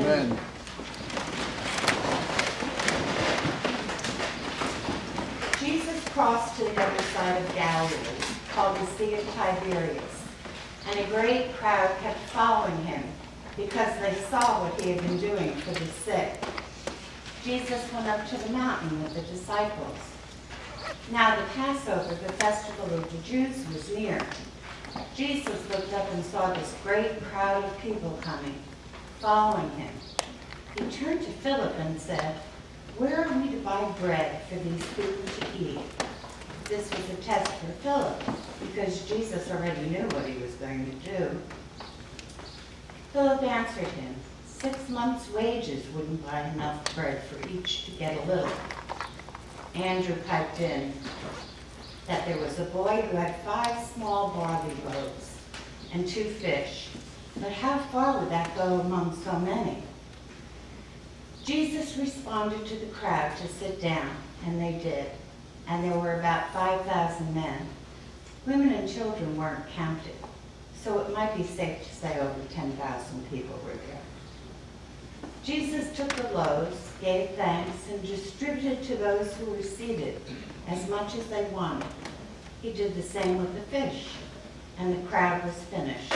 Amen. Jesus crossed to the other side of Galilee, called the Sea of Tiberias, and a great crowd kept following him because they saw what he had been doing for the sick. Jesus went up to the mountain with the disciples. Now the Passover, the festival of the Jews, was near. Jesus looked up and saw this great crowd of people coming, following him. He turned to Philip and said, "Where are we to buy bread for these people to eat?" This was a test for Philip, because Jesus already knew what he was going to do. Philip answered him, 6 months' wages wouldn't buy enough bread for each to get a little. Andrew piped in that there was a boy who had 5 small barley loaves and 2 fish, but how far would that go among so many? Jesus responded to the crowd to sit down, and they did, and there were about 5,000 men. Women and children weren't counted, so it might be safe to say over 10,000 people were there. Jesus took the loaves, gave thanks, and distributed to those who were seated as much as they wanted. He did the same with the fish, and the crowd was finished.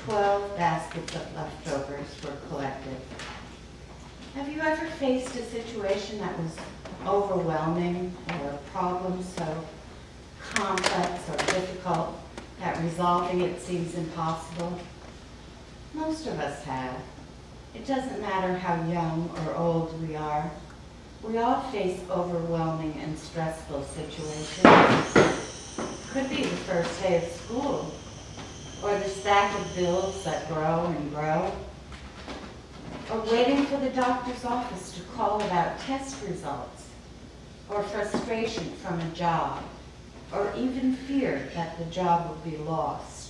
12 baskets of leftovers were collected. Have you ever faced a situation that was overwhelming, or a problem so complex or difficult that resolving it seems impossible? Most of us have. It doesn't matter how young or old we are. We all face overwhelming and stressful situations. Could be the first day of school, or the stack of bills that grow and grow, or waiting for the doctor's office to call about test results, or frustration from a job, or even fear that the job will be lost.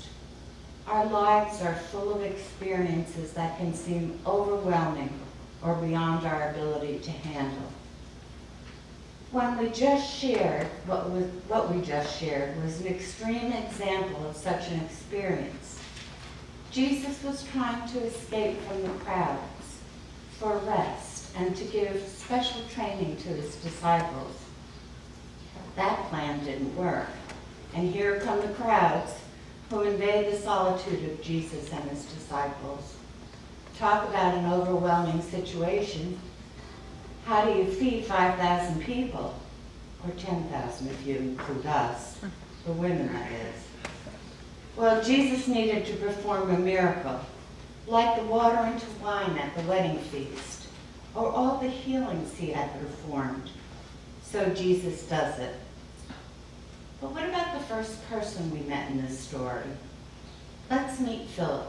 Our lives are full of experiences that can seem overwhelming or beyond our ability to handle. What we just shared was an extreme example of such an experience. Jesus was trying to escape from the crowds for rest and to give special training to his disciples. That plan didn't work, and here come the crowds who invade the solitude of Jesus and his disciples. Talk about an overwhelming situation. How do you feed 5,000 people? Or 10,000 if you include us, the women that is. Well, Jesus needed to perform a miracle, like the water into wine at the wedding feast, or all the healings he had performed. So Jesus does it. But what about the first person we met in this story? Let's meet Philip.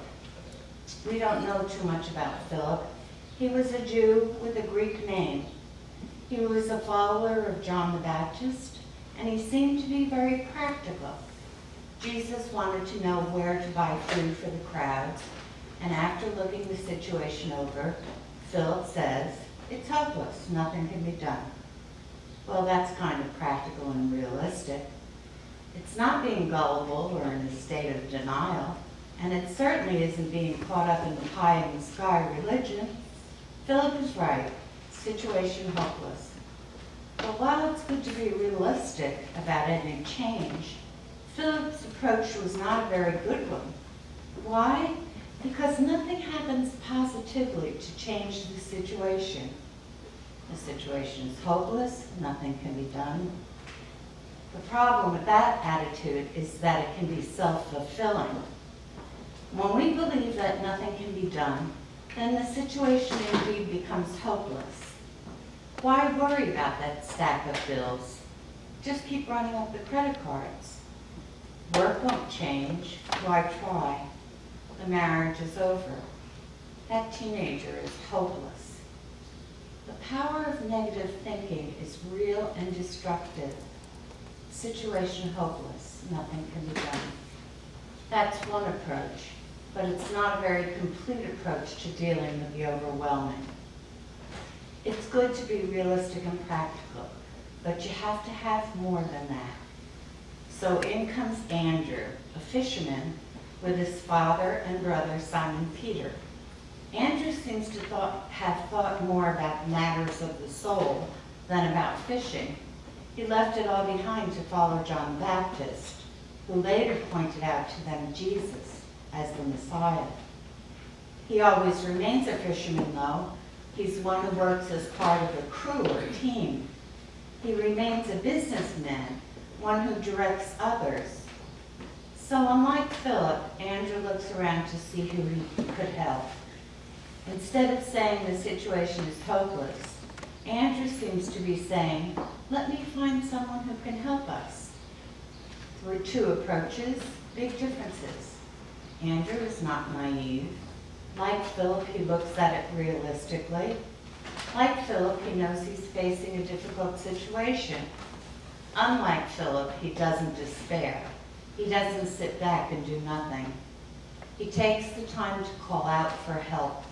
We don't know too much about Philip. He was a Jew with a Greek name. He was a follower of John the Baptist, and he seemed to be very practical. Jesus wanted to know where to buy food for the crowds, and after looking the situation over, Philip says, "It's hopeless, nothing can be done." Well, that's kind of practical and realistic. It's not being gullible or in a state of denial, and it certainly isn't being caught up in the pie-in-the-sky religion. Philip is right. Situation hopeless. But while it's good to be realistic about any change, Philip's approach was not a very good one. Why? Because nothing happens positively to change the situation. The situation is hopeless, nothing can be done. The problem with that attitude is that it can be self-fulfilling. When we believe that nothing can be done, then the situation indeed becomes hopeless. Why worry about that stack of bills? Just keep running up the credit cards. Work won't change. Why try? The marriage is over. That teenager is hopeless. The power of negative thinking is real and destructive. Situation hopeless. Nothing can be done. That's one approach, but it's not a very complete approach to dealing with the overwhelming. It's good to be realistic and practical, but you have to have more than that. So in comes Andrew, a fisherman, with his father and brother Simon Peter. Andrew seems to have thought more about matters of the soul than about fishing. He left it all behind to follow John the Baptist, who later pointed out to them Jesus as the Messiah. He always remains a fisherman, though. He's one who works as part of a crew or team. He remains a businessman, one who directs others. So unlike Philip, Andrew looks around to see who he could help. Instead of saying the situation is hopeless, Andrew seems to be saying, let me find someone who can help us. There were two approaches, big differences. Andrew is not naive. Like Philip, he looks at it realistically. Like Philip, he knows he's facing a difficult situation. Unlike Philip, he doesn't despair. He doesn't sit back and do nothing. He takes the time to call out for help,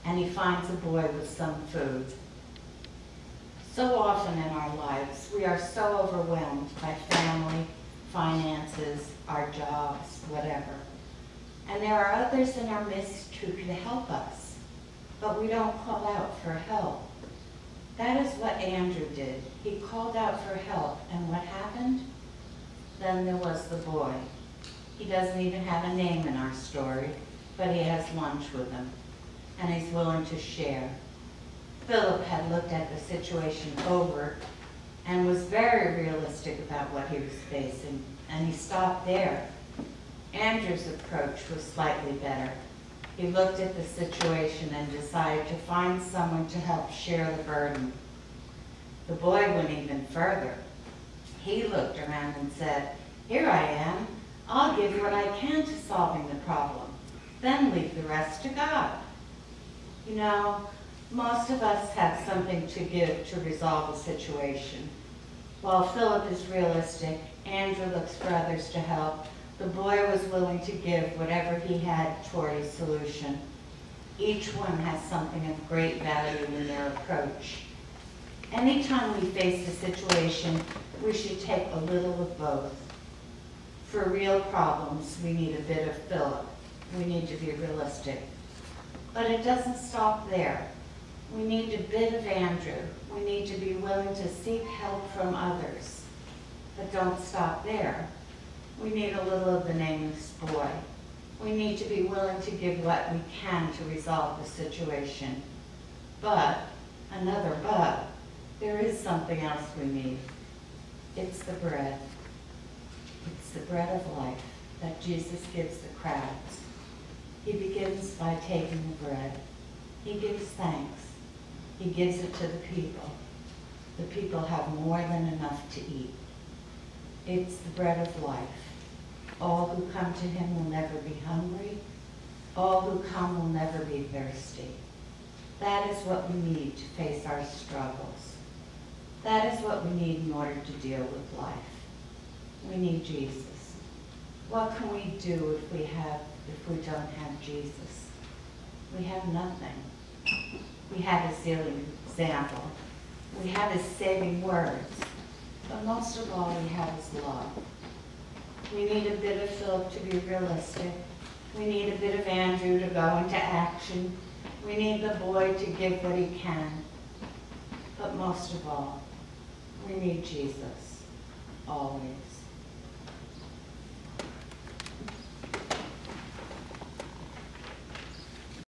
and he finds a boy with some food. So often in our lives, we are so overwhelmed by family, finances, our jobs, whatever. And there are others in our midst who can help us, but we don't call out for help. That is what Andrew did. He called out for help, and what happened? Then there was the boy. He doesn't even have a name in our story, but he has lunch with him, and he's willing to share. Philip had looked at the situation over and was very realistic about what he was facing, and he stopped there. Andrew's approach was slightly better. He looked at the situation and decided to find someone to help share the burden. The boy went even further. He looked around and said, here I am. I'll give what I can to solving the problem. Then leave the rest to God. You know, most of us have something to give to resolve a situation. While Philip is realistic, Andrew looks for others to help. The boy was willing to give whatever he had toward a solution. Each one has something of great value in their approach. Anytime we face a situation, we should take a little of both. For real problems, we need a bit of Philip. We need to be realistic. But it doesn't stop there. We need a bit of Andrew. We need to be willing to seek help from others. But don't stop there. We need a little of the nameless boy. We need to be willing to give what we can to resolve the situation. But, another but, there is something else we need. It's the bread. It's the bread of life that Jesus gives the crowds. He begins by taking the bread. He gives thanks. He gives it to the people. The people have more than enough to eat. It's the bread of life. All who come to him will never be hungry. All who come will never be thirsty. That is what we need to face our struggles. That is what we need in order to deal with life. We need Jesus. What can we do if we don't have Jesus? We have nothing. We have his healing example. We have his saving words. But most of all, we have his love. We need a bit of Philip to be realistic. We need a bit of Andrew to go into action. We need the boy to give what he can. But most of all, we need Jesus, always.